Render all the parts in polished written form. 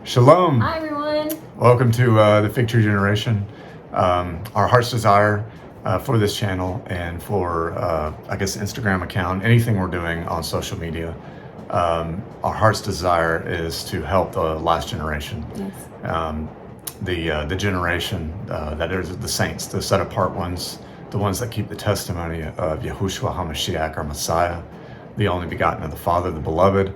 Shalom. Hi, everyone. Welcome to the Fig Tree Generation. Our heart's desire for this channel and for, I guess, Instagram account, anything we're doing on social media, our heart's desire is to help the last generation. Yes. The generation that is the saints, the set apart ones, the ones that keep the testimony of Yahushua HaMashiach, our Messiah, the only begotten of the Father, the beloved,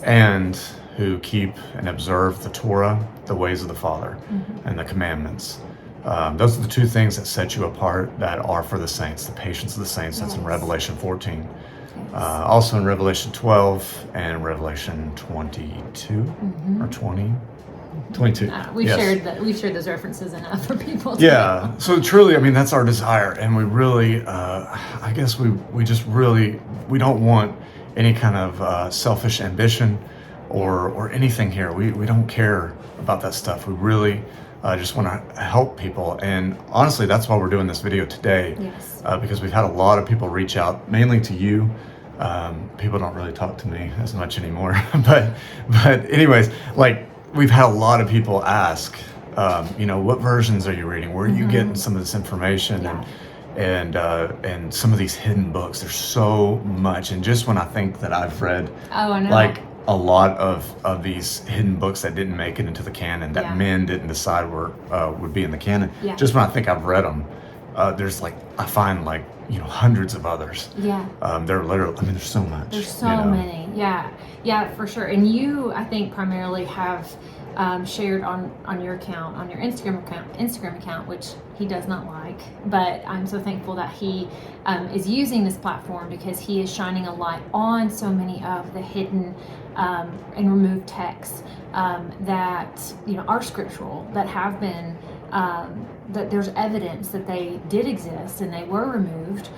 and who keep and observe the Torah, the ways of the Father, and the commandments. Those are the two things that set you apart, that are for the saints, the patience of the saints. That's in Revelation 14. Also in Revelation 12 and Revelation 22 or 20. 22. We shared those references enough for people to know. So truly, I mean, that's our desire, and we really, I guess we just really, we don't want any kind of selfish ambition or anything here. We don't care about that stuff. We really just want to help people, and honestly, that's why we're doing this video today. Yes. Because we've had a lot of people reach out, mainly to you. People don't really talk to me as much anymore, but anyways, like, we've had a lot of people ask, what versions are you reading? Where are you getting some of this information? And some of these hidden books. There's so much, and just when I think that I've read, like, a lot of these hidden books that didn't make it into the canon, that men didn't decide would be in the canon. Just when I think I've read them, there's I find hundreds of others. They're literally, I mean, there's so much. There's so many. Yeah, for sure. And you, I think, primarily have shared on your account, on your Instagram account, which he does not like, but I'm so thankful that he is using this platform, because he is shining a light on so many of the hidden and removed texts that are scriptural, that have been that there's evidence that they did exist and they were removed.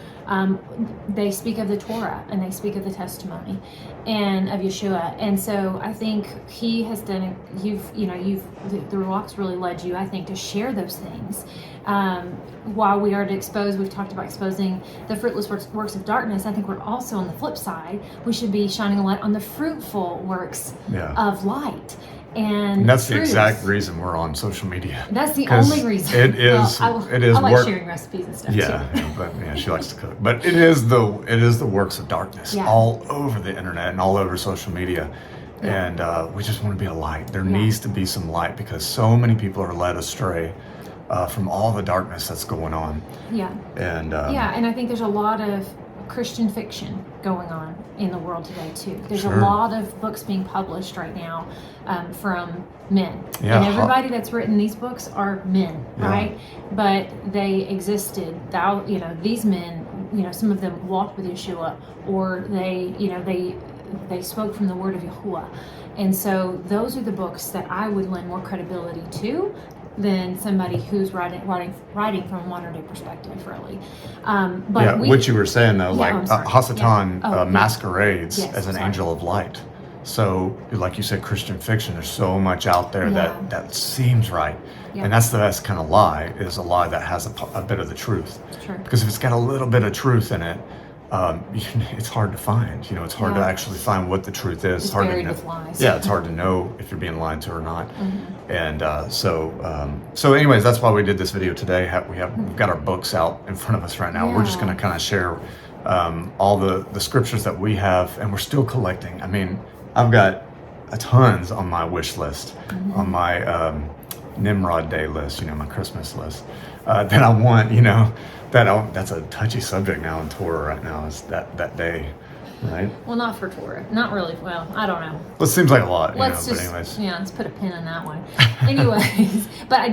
They speak of the Torah, and they speak of the testimony and of Yeshua. And so I think he has done it. The Ruach's really led you, I think, to share those things. While we are to expose, we've talked about exposing the fruitless works of darkness. I think we're also, on the flip side, we should be shining a light on the fruitful works of light. And that's the exact reason we're on social media. That's the only reason. It is. I like sharing recipes and stuff too. But she likes to cook. But it is the works of darkness all over the internet and all over social media, and we just want to be a light. There needs to be some light, because so many people are led astray from all the darkness that's going on. And I think there's a lot of Christian fiction going on in the world today too. There's a lot of books being published right now from men, and everybody that's written these books are men, right? But they existed. These men, some of them walked with Yeshua, or they spoke from the word of Yahuwah, and so those are the books that I would lend more credibility to than somebody who's writing from a modern day perspective, really. What you were saying though, Hasatan masquerades as an angel of light. So, like you said, Christian fiction, there's so much out there that seems right. And that's the best kind of lie, is a lie that has a bit of the truth. Because if it's got a little bit of truth in it, it's hard to find. It's hard to actually find what the truth is. It's hard to know. With lies. It's hard to know if you're being lied to or not. And so anyways, that's why we did this video today. We've got our books out in front of us right now. We're just going to kind of share all the scriptures that we have, and we're still collecting. I mean, I've got tons on my wish list, on my Nimrod Day list, my Christmas list, that I want, that's a touchy subject now in Torah right now, is that day, right? Well, not for Torah. Not really. Well, I don't know. Well, it seems like a lot, but anyways. Let's put a pin in that one. Anyways, but I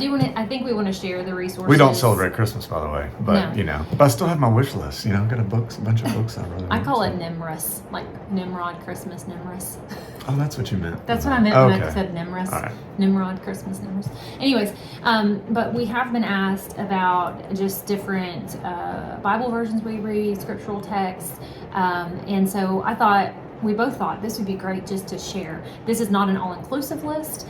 think we want to share the resources. We don't celebrate Christmas, by the way, but, but I still have my wish list, I've got a bunch of books I really want. I call it Nimrus, like Nimrod, Christmas, Nimrus. Oh, that's what you meant. That's what I meant when I said Nimrus. All right. Nimrod, Christmas, Nimrus. Anyways, but we have been asked about just different Bible versions we read, scriptural texts, and so we both thought this would be great just to share. This is not an all-inclusive list.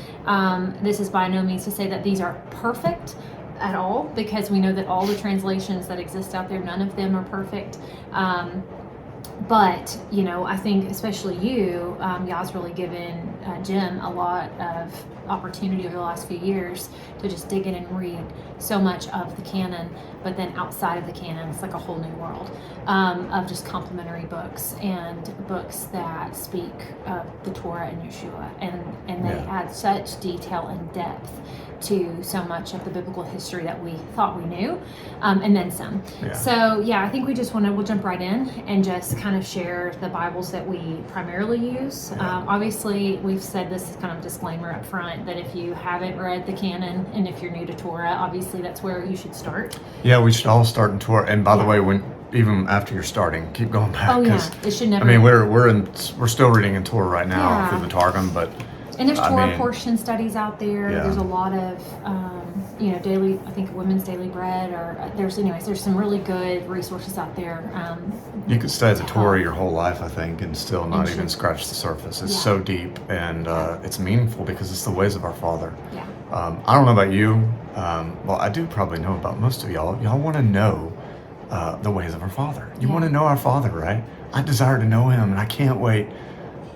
This is by no means to say that these are perfect at all, because we know that all the translations that exist out there, none of them are perfect. But, I think especially y'all's really given Jim a lot of opportunity over the last few years to just dig in and read so much of the canon. But then outside of the canon, it's like a whole new world of just complementary books and books that speak of the Torah and Yeshua. And they add such detail and depth to so much of the biblical history that we thought we knew, and then some. Yeah. So I think we'll jump right in and just kind of share the Bibles that we primarily use. Obviously, we've said this is kind of a disclaimer up front that if you haven't read the canon and if you're new to Torah, obviously that's where you should start. Yeah, we should all start in Torah. And by the way, even after you're starting, keep going back. Oh yeah, it should never. I mean, we're still reading in Torah right now through the Targum, but. And there's Torah portion studies out there. Yeah. There's a lot of, daily, I think Women's Daily Bread, or there's some really good resources out there. You could study the Torah your whole life, I think, and still not even scratch the surface. It's so deep, and it's meaningful because it's the ways of our Father. Yeah. I don't know about you. Well, I do probably know about most of y'all. Y'all want to know the ways of our Father. You want to know our Father, right? I desire to know Him, and I can't wait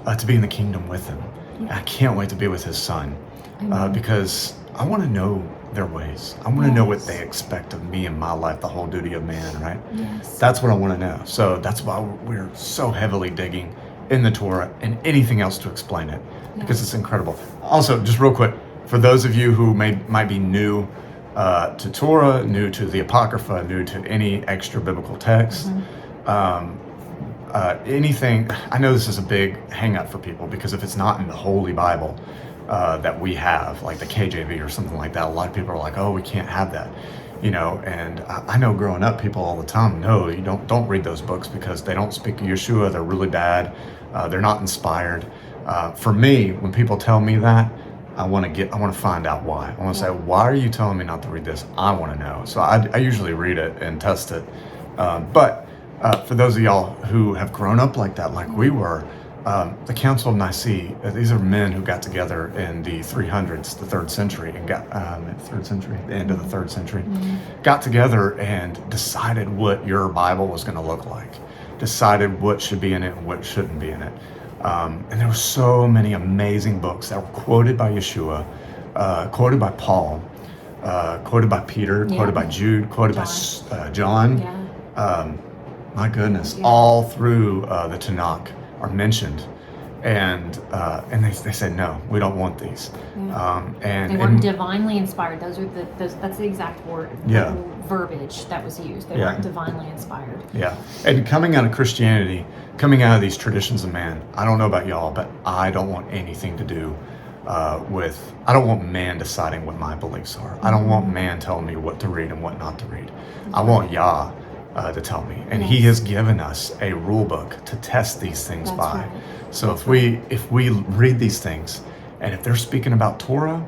to be in the kingdom with Him. I can't wait to be with His Son because I want to know their ways. I want to know what they expect of me and my life, the whole duty of man, right? Yes. That's what I want to know. So that's why we're so heavily digging in the Torah and anything else to explain it because it's incredible. Also, just real quick, for those of you who might be new to Torah, new to the Apocrypha, new to any extra biblical text, anything, I know this is a big hang up for people because if it's not in the Holy Bible that we have, like the KJV or something like that, a lot of people are like, oh, we can't have that, and I know growing up, people all the time, no, you don't read those books because they don't speak of Yeshua, they're really bad, they're not inspired. For me, when people tell me that, I want to find out why. I want to say, why are you telling me not to read this? I want to know. So I usually read it and test it. But for those of y'all who have grown up like that, like we were, the Council of Nicaea, these are men who got together in the 300s, the 3rd century, and got the end of the 3rd century, got together and decided what your Bible was going to look like, decided what should be in it and what shouldn't be in it. And there were so many amazing books that were quoted by Yeshua, quoted by Paul, quoted by Peter, quoted by Jude, quoted by John. Yeah. My goodness, all through the Tanakh are mentioned, and they said no, we don't want these. And they weren't divinely inspired. That's the exact word. Verbiage that was used. They weren't divinely inspired. Yeah, and coming out of Christianity, coming out of these traditions of man, I don't know about y'all, but I don't want anything to do with. I don't want man deciding what my beliefs are. I don't want man telling me what to read and what not to read. I want Yah to tell me, and He has given us a rule book to test these things by. Right. So if we read these things, and if they're speaking about Torah,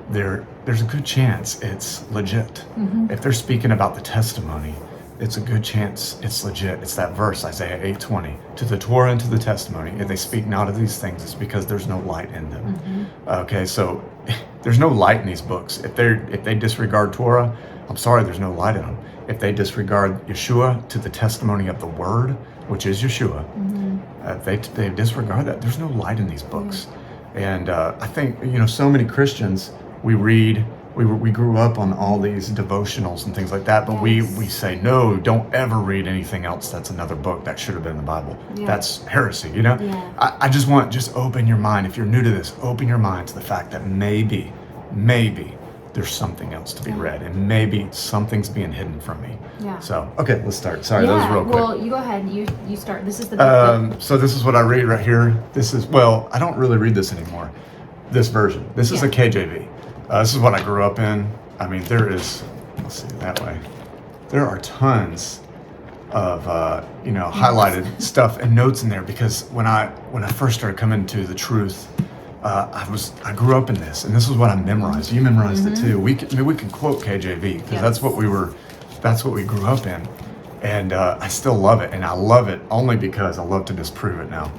there's a good chance it's legit. If they're speaking about the testimony, it's a good chance it's legit. It's that verse, Isaiah 8:20, to the Torah and to the testimony. If they speak not of these things, it's because there's no light in them. Okay, so there's no light in these books. If they disregard Torah, I'm sorry, there's no light in them. If they disregard Yeshua to the testimony of the Word, which is Yeshua, they disregard that. There's no light in these books. And I think, so many Christians, we grew up on all these devotionals and things like that, but we say, no, don't ever read anything else that's another book that should have been in the Bible. That's heresy, I just open your mind. If you're new to this, open your mind to the fact that maybe there's something else to be read, and maybe something's being hidden from me. So, okay, let's start. Sorry, that was real quick. Well, you go ahead. You start. This is the so this is what I read right here. I don't really read this anymore. This version. This is a KJV. This is what I grew up in. I mean, let's see, that way. There are tons of, highlighted stuff and notes in there because when I first started coming to the truth, I grew up in this, and this is what I memorized. You memorized it too. We can quote KJV because that's what we grew up in, and I still love it, and I love it only because I love to disprove it now.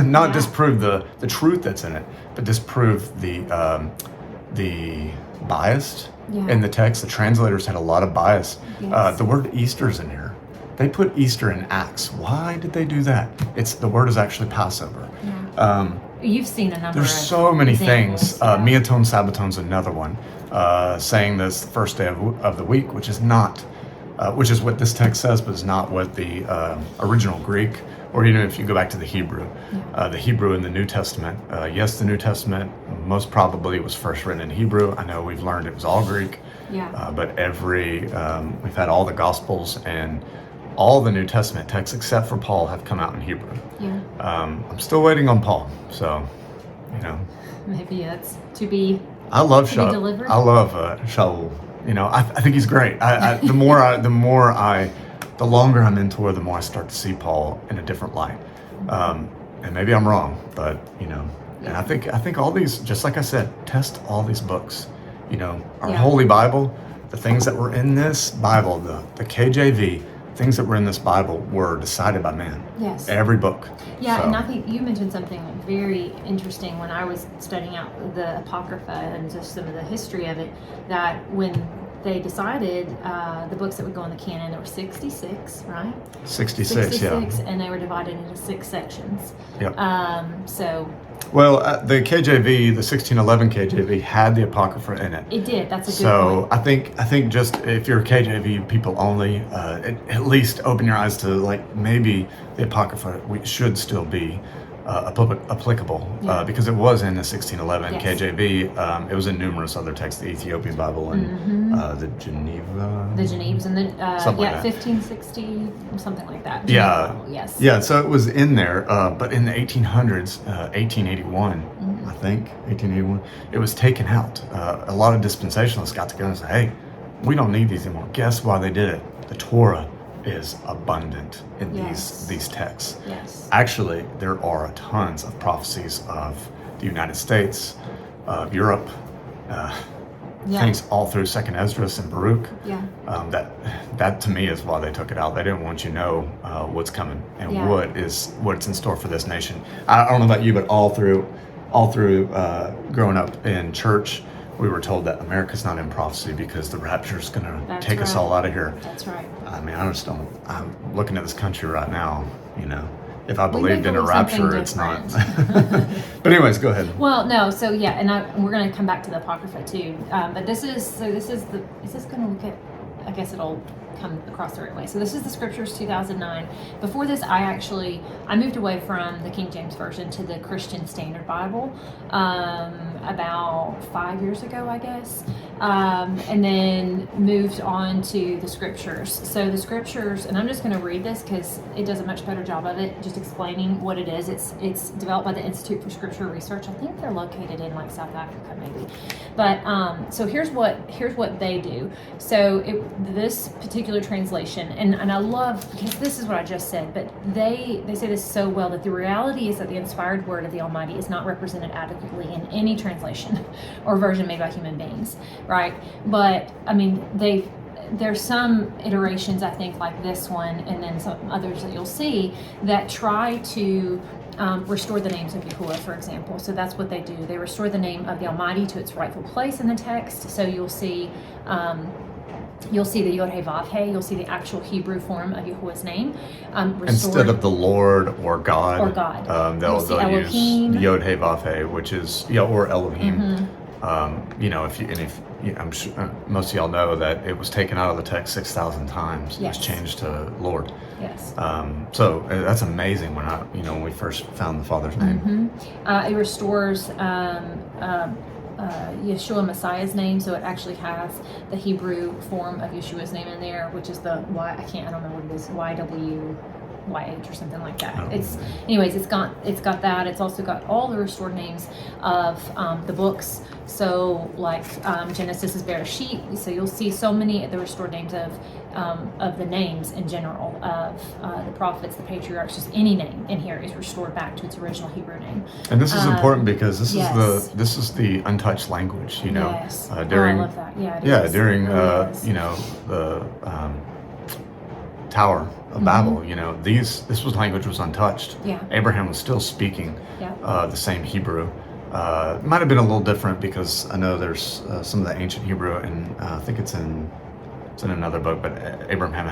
Not disprove the truth that's in it, but disprove the bias in the text. The translators had a lot of bias. The word Easter's in here. They put Easter in Acts. Why did they do that? The word is actually Passover. Yeah. You've seen a number There's of so many examples, things. Miaton Sabbatone's another one. Saying this the first day of the week, which is what this text says, but is not what the original Greek, or even if you go back to the Hebrew. The Hebrew in the New Testament. Yes, the New Testament most probably was first written in Hebrew. I know we've learned it was all Greek. But we've had all the Gospels and all the New Testament texts except for Paul have come out in Hebrew. I'm still waiting on Paul, so maybe it's to be. I love Shaul. Delivered. I love Shaul. I think he's great. The longer I'm in Torah, the more I start to see Paul in a different light. And maybe I'm wrong, but and I think all these, just like I said, test all these books. Our Holy Bible, the things that were in this Bible, the KJV, things that were in this Bible were decided by man. Yes. Every book. Yeah, so. And I think you mentioned something very interesting when I was studying out the Apocrypha and just some of the history of it, that when they decided the books that would go in the canon, there were 66, right? 66, yeah. And they were divided into 6 sections. Yep. Well, the KJV, the 1611 KJV had the Apocrypha in it. It did. That's a good point. So I think just if you're KJV people only, at least open your eyes to maybe the Apocrypha should still be applicable because it was in the 1611 KJV. It was in numerous other texts, the Ethiopian Bible and the Geneva. The Geneves and then 1560 or something like that. Geneva, yes. Yeah. So it was in there, but in the 1800s, 1881, I think 1881, it was taken out. A lot of dispensationalists got together and said, "Hey, we don't need these anymore." Guess why they did it? The Torah is abundant in these texts. Yes. Actually, there are tons of prophecies of the United States, of Europe, things all through Second Esdras and Baruch. That to me is why they took it out. They didn't want you to know what's coming and what's in store for this nation. I don't know about you, but all through growing up in church, we were told that America's not in prophecy because the rapture is going to take us all out of here. That's right. I mean, I'm looking at this country right now, if I believed in a rapture, it's not. But anyways, go ahead. Well, no, so and we're going to come back to the Apocrypha too. But is this going to look at, I guess it'll come across the right way. So this is the Scriptures 2009. Before this, I moved away from the King James Version to the Christian Standard Bible about 5 years ago, I guess, and then moved on to the Scriptures. So the Scriptures, and I'm just going to read this because it does a much better job of it, just explaining what it is. It's developed by the Institute for Scripture Research. I think they're located in South Africa, maybe. But so here's what they do. So this particular translation, and I love, because this is what I just said, but they say this so well, that the reality is that the inspired word of the Almighty is not represented adequately in any translation or version made by human beings, right? But I mean, there's some iterations, I think, like this one, and then some others that you'll see that try to restore the names of Yahuwah, for example. So that's what they do. They restore the name of the Almighty to its rightful place in the text. So you'll see the Yod He Vav He. You'll see the actual Hebrew form of Yahuwah's name. Instead of the Lord or God. They'll use Yod He Vav He, which is or Elohim. I'm sure most of y'all know that it was taken out of the text 6,000 times. It was changed to Lord. Yes. So that's amazing when we first found the Father's name. It restores Yeshua Messiah's name, so it actually has the Hebrew form of Yeshua's name in there, which is the I don't know what it is, YWYH or something like that. It's got that. It's also got all the restored names of the books. So Genesis is Bere'Shiyth. So you'll see so many of the restored names of the names in general of the prophets, the patriarchs, just any name in here is restored back to its original Hebrew name. And this is important because this is the untouched language. Yes. During I love that. Yeah. During the Tower of Babel, this language was untouched. Yeah. Abraham was still speaking the same Hebrew. It might have been a little different because I know there's some of the ancient Hebrew, and I think it's in it's in another book, but Abraham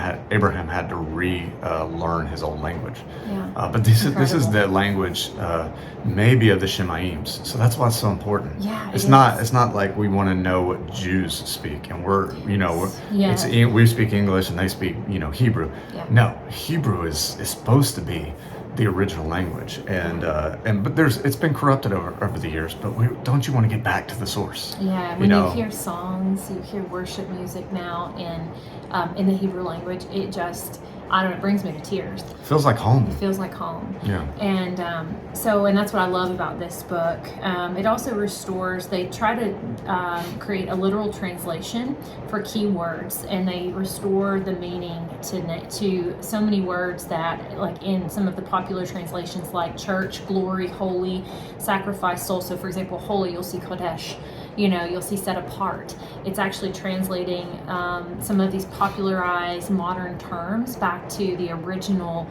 had to relearn his old language. Yeah. But this is Incredible. the language maybe of the Shemaims. So that's why it's so important. Yeah, It's it not is. it's not like we want to know what Jews speak, and Yes. we speak English and they speak Hebrew. Yeah. No, Hebrew is supposed to be the original language, and but it's been corrupted over the years. But don't you want to get back to the source? Yeah, when you hear songs, you hear worship music now in the Hebrew language, it just, I don't know, it brings me to tears. Feels like home. It feels like home. Yeah. And and that's what I love about this book. It also restores, they try to create a literal translation for key words, and they restore the meaning to so many words that, like in some of the popular translations, like church, glory, holy, sacrifice, soul. So for example, holy, you'll see kodesh. You'll see set apart. It's actually translating some of these popularized modern terms back to the original,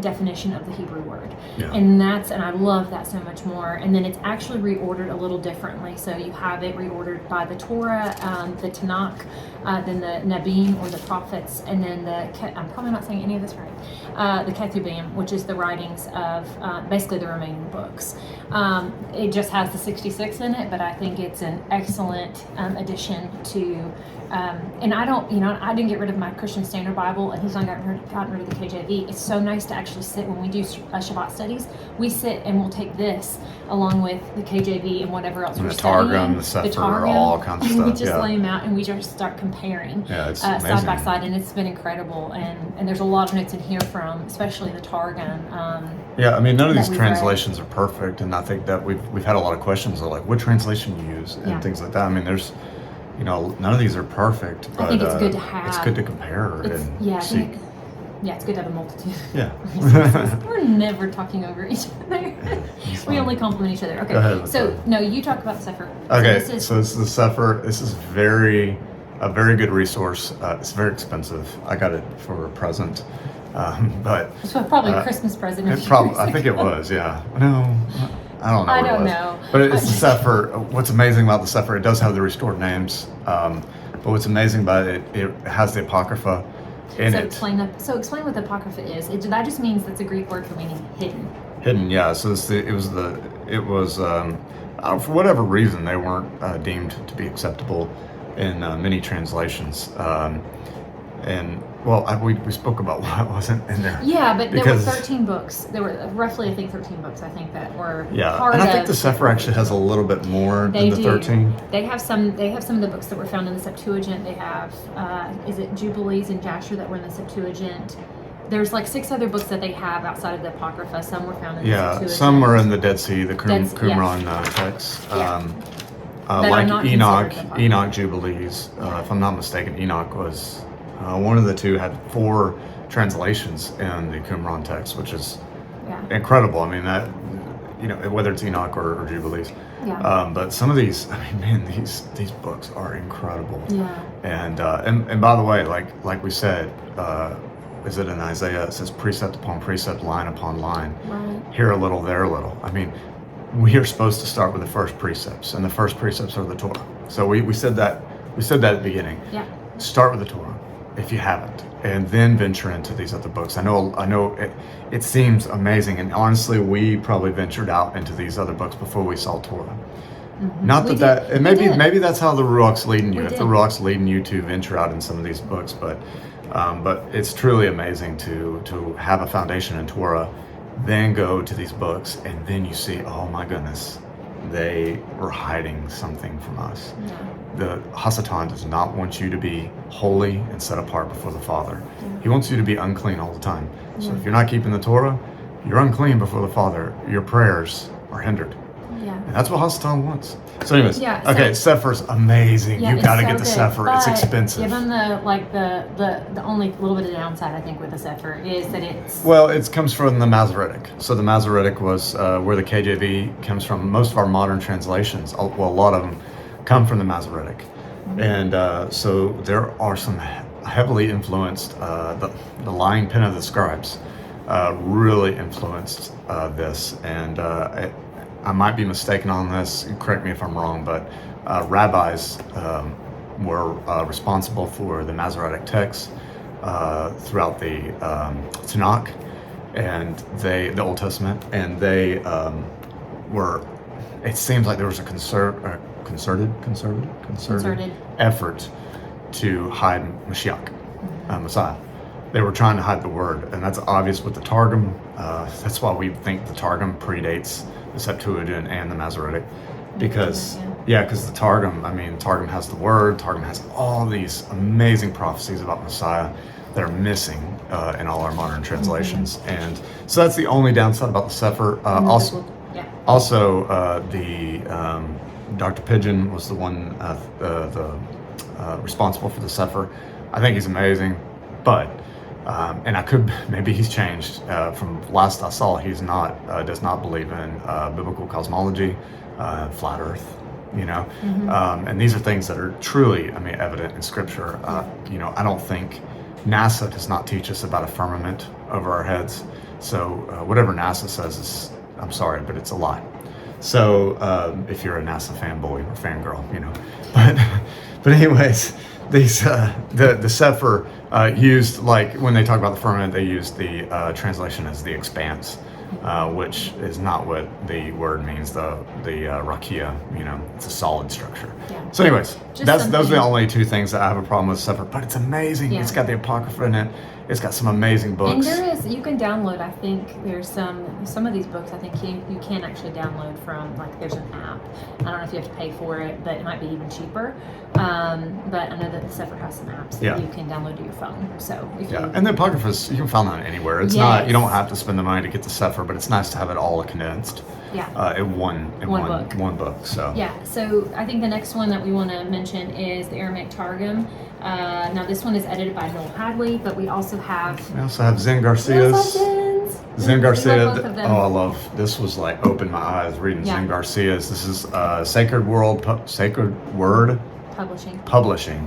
definition of the Hebrew word. Yeah. And I love that so much more. And then it's actually reordered a little differently. So you have it reordered by the Torah, the Tanakh, then the Nabim or the prophets, and then I'm probably not saying any of this right, the Ketubim, which is the writings of basically the remaining books. It just has the 66 in it, but I think it's an excellent addition to, and I didn't get rid of my Christian Standard Bible, and he's not gotten rid of the KJV. It's so nice to actually sit when we do Shabbat studies. We sit and we'll take this along with the KJV and whatever else we're Targum, studying. the Cepher, all kinds of stuff. We just lay them out and we just start comparing it's side by amazing. side, and it's been incredible. And there's a lot of notes in here from, especially the Targum. Yeah, I mean, none of these we've read. translations are perfect, and I think that we've had a lot of questions of like what translation you use and Yeah. things like that. I mean, there's none of these are perfect, but I think it's good to have. it's good to compare and see. It's good to have a multitude. Yeah. We're never talking over each other. We only compliment each other. Okay. Go ahead with So that. no, you talk about the Cepher. Okay, So so this is the Cepher. This is a very good resource. It's very expensive. I got it for a present, but so probably a Christmas present. I think it was. Yeah. No, I don't know. I what it don't was. know. But it's the Cepher. What's amazing about the Cepher? It does have the restored names. But what's amazing about it, it has the Apocrypha in it. Explain what the Apocrypha is. That just means that's a Greek word for meaning hidden. Hidden, yeah. So it was for whatever reason they weren't deemed to be acceptable in many translations. And well, we spoke about why it wasn't in there. Yeah, but there were 13 books. There were roughly, I think, 13 books. I think that were part and I of. think the Cepher actually has a little bit more than the 13. They have some. They have some of the books that were found in the Septuagint. They have, is it Jubilees and Jasher that were in the Septuagint? There's like 6 other books that they have outside of the Apocrypha. Some were found in the Septuagint. Some are in the Dead Sea, the Qumran texts. Like Enoch Jubilees. If I'm not mistaken, Enoch was one of the two had 4 translations in the Qumran text, which is incredible. I mean that whether it's Enoch or Jubilees. Yeah. But some of these, I mean, man, these books are incredible. Yeah. And by the way, like we said, is it in Isaiah? It says precept upon precept, line upon line. Right. Here a little, there a little. I mean, we are supposed to start with the first precepts, and the first precepts are the Torah. So we said that at the beginning. Yeah. Start with the Torah if you haven't, and then venture into these other books. I know it seems amazing, and honestly, we probably ventured out into these other books before we saw Torah. Mm-hmm. Not that and maybe that's how the Ruach's leading you. If the Ruach's leading you to venture out in some of these books, but it's truly amazing to have a foundation in Torah, then go to these books, and then you see, oh my goodness, they were hiding something from us. Yeah. The Hasatan does not want you to be holy and set apart before the Father. Yeah. He wants you to be unclean all the time. So if you're not keeping the Torah, you're unclean before the Father. Your prayers are hindered. Yeah. And that's what Hasatan wants. So anyways, so, Cepher's amazing. Yeah, You've got to so get the good, Cepher. It's expensive. Give them the only little bit of downside, I think, with the Cepher is that it's... Well, it comes from the Masoretic. So the Masoretic was where the KJV comes from. Most of our modern translations, a lot of them, come from the Masoretic. Mm-hmm. And so there are some heavily influenced, the lying pen of the scribes really influenced this. And I might be mistaken on this, correct me if I'm wrong, but rabbis were responsible for the Masoretic texts throughout the Tanakh and the Old Testament, and they were. It seems like there was a concerted effort to hide Mashiach, Messiah. They were trying to hide the word, and that's obvious with the Targum. That's why we think the Targum predates the Septuagint and the Masoretic, because because the Targum, Targum has the word. Targum has all these amazing prophecies about Messiah that are missing in all our modern translations, and so that's the only downside about the Cepher. Also, Dr. Pigeon was the one responsible for the Cepher. I think he's amazing, but and maybe he's changed from last I saw. He's not does not believe in biblical cosmology, flat Earth, and these are things that are truly, evident in Scripture. I don't think NASA does not teach us about a firmament over our heads. So whatever NASA says is, I'm sorry, but it's a lie. So if you're a NASA fanboy or fangirl, but anyways, these the Cepher used, like when they talk about the firmament, they use the translation as the expanse, which is not what the word means. The rakia, it's a solid structure. Yeah. So anyways, those are the only two things that I have a problem with Cepher, but it's amazing. Yeah. It's got the Apocrypha in it. It's got some amazing books. And you can download, I think there's some of these books, I think you can actually download from, like, there's an app. I don't know if you have to pay for it, but it might be even cheaper. But I know that the Cepher has some apps that you can download to your phone. So and the Apocrypha, you can find that anywhere. It's not, you don't have to spend the money to get the Cepher, but it's nice to have it all condensed. In one book. So so I think the next one that we want to mention is the Aramaic Targum. Now this one is edited by Noel Hadley, but we also have Zen Garcia's. Zen Garcia. I love this. Was like opened my eyes reading Zen Garcia's. This is Sacred Word Publishing.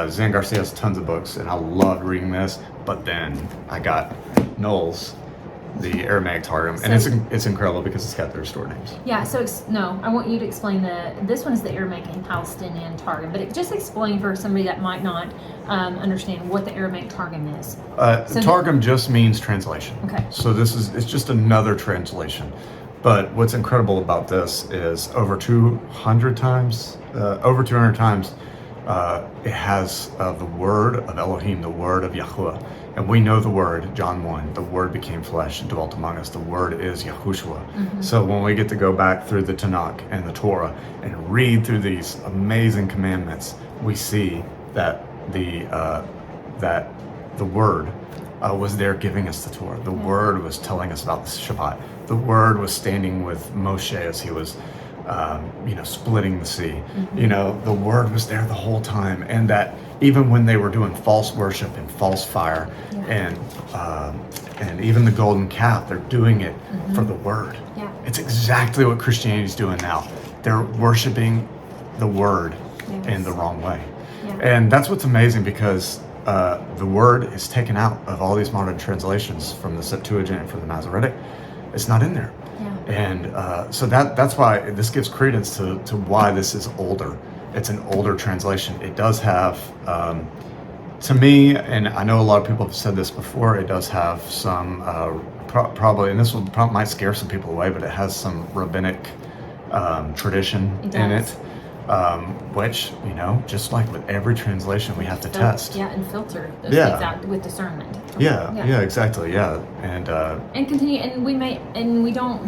Zen Garcia has tons of books, and I loved reading this. But then I got Noel's, the Aramaic Targum, and it's incredible because it's got their store names. I want you to explain this one is the Aramaic and Palestinian Targum, but just explain for somebody that might not understand what the Aramaic Targum is. Targum just means translation. Okay. So it's just another translation. But what's incredible about this is over 200 times, it has the word of Elohim, the word of Yahuwah. And we know the word, John 1, the word became flesh and dwelt among us. The word is Yahushua. Mm-hmm. So when we get to go back through the Tanakh and the Torah and read through these amazing commandments, we see that the word was there giving us the Torah. The word was telling us about the Shabbat. The word was standing with Moshe as he was splitting the sea. Mm-hmm. The word was there the whole time, and that even when they were doing false worship and false fire, and even the golden calf, they're doing it for the word. Yeah. It's exactly what Christianity's doing now. They're worshiping the word in the wrong way. Yeah. And that's what's amazing, because the word is taken out of all these modern translations from the Septuagint and from the Masoretic. It's not in there. And so that's why this gives credence to why this is older. It's an older translation. It does have, to me, and I know a lot of people have said this before, it does have some, probably, and this might scare some people away, but it has some rabbinic tradition in it. Which, just like with every translation, we have to test. And filter those things out with discernment. Exactly. And continue, and we don't,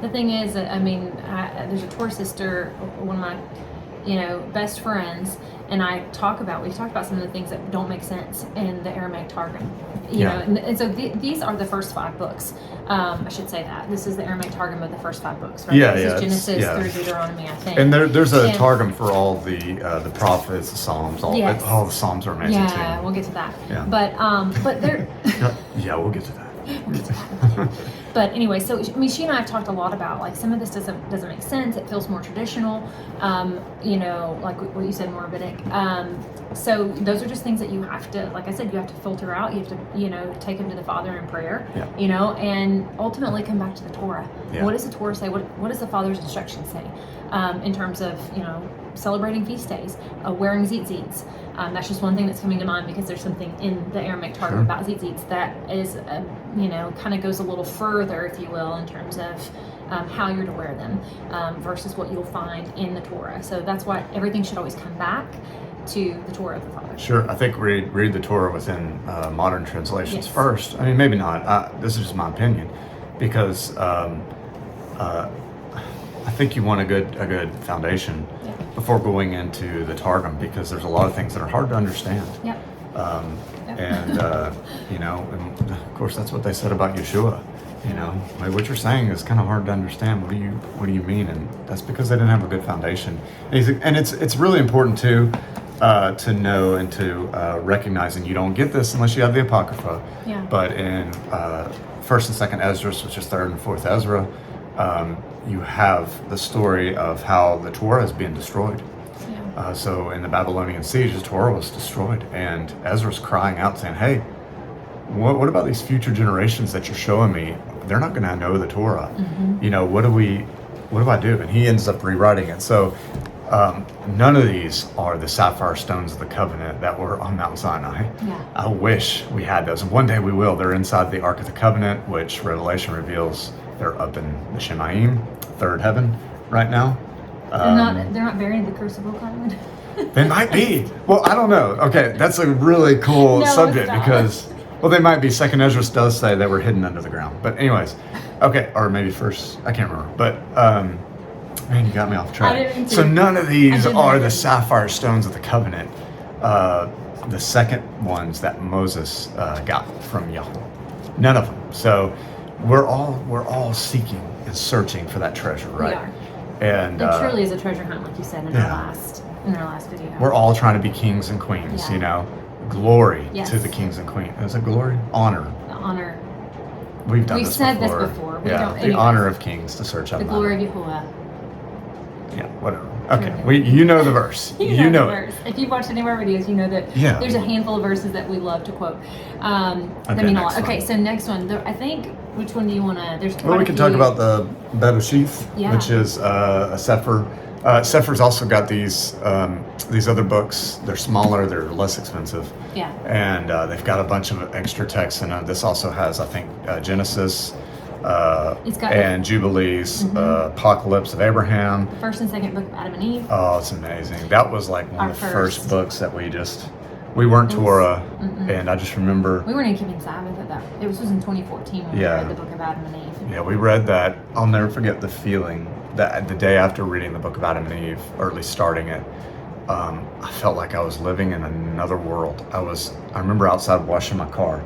the thing is, there's a Torah sister, one of my, best friends, and we've talked about some of the things that don't make sense in the Aramaic Targum. And so these are the first 5 books. I should say that. This is the Aramaic Targum of the first 5 books, right? This is Genesis through Deuteronomy, I think. And there's a Targum for all the prophets, the Psalms, all the Psalms are amazing too. Yeah, we'll get to that. Yeah. But they're... we'll get to that. But anyway, so she and I have talked a lot about, like, some of this doesn't make sense. It feels more traditional, like what you said, more rabbinic. So those are just things that you have to, like I said, you have to filter out. You have to, take them to the Father in prayer, and ultimately come back to the Torah. Yeah. What does the Torah say? What does the Father's instructions say in terms of, celebrating feast days, wearing tzitzits. That's just one thing that's coming to mind because there's something in the Aramaic Targum about tzitzits that is, kind of goes a little further, if you will, in terms of how you're to wear them versus what you'll find in the Torah. So that's why everything should always come back to the Torah of the Father. Sure. I think read the Torah within modern translations first. I mean, maybe not. This is just my opinion, because I think you want a good foundation before going into the Targum, because there's a lot of things that are hard to understand. Yep. And and of course that's what they said about Yeshua. Like what you're saying is kind of hard to understand. What do you mean? And that's because they didn't have a good foundation. And it's really important too to know and to recognize, and you don't get this unless you have the Apocrypha. Yeah. But in First and Second Ezra, which is Third and Fourth Ezra, you have the story of how the Torah is being destroyed. So in the Babylonian siege, the Torah was destroyed, and Ezra's crying out saying, "Hey, what about these future generations that you're showing me? They're not going to know the Torah. What do I do?" And he ends up rewriting it. So none of these are the sapphire stones of the covenant that were on Mount Sinai. I wish we had those. And one day we will. They're inside the Ark of the Covenant, which Revelation reveals they're up in the Shemaim, third heaven, right now. They're not buried in the crucible cloud. They might be. Well, I don't know. Okay, that's a really cool subject because, they might be. Second Ezra does say they were hidden under the ground. But anyways, okay, or maybe first, I can't remember. But man, you got me off track. So none of these are the sapphire stones of the covenant. The second ones that Moses got from Yahweh. None of them. So we're all seeking and searching for that treasure, right? We are. And it truly is a treasure hunt, like you said in our last video. We're all trying to be kings and queens, Glory to the kings and queens. Is it glory? Honor. The honor. We've said this before. The honor of kings to search out the glory of Yahuwah. Yeah, whatever. Okay, you know the verse. you know the verse. If you've watched any of our videos, you know that there's a handful of verses that we love to quote. That mean a lot. Okay, so next one. I think, which one do you want to? There's quite we can talk about the Bere'Shiyth, which is a Cepher. Cepher's also got these other books. They're smaller, they're less expensive. Yeah. And they've got a bunch of extra texts in it. This also has, I think, Genesis. And Jubilees, Apocalypse of Abraham. The first and second book of Adam and Eve. Oh, it's amazing. That was like one of the first books that we weren't Torah, and I just remember. We weren't even keeping Sabbath at that. It was in 2014 when we read the book of Adam and Eve. Yeah, we read that. I'll never forget the feeling that the day after reading the book of Adam and Eve, or at least starting it, I felt like I was living in another world. I remember outside washing my car,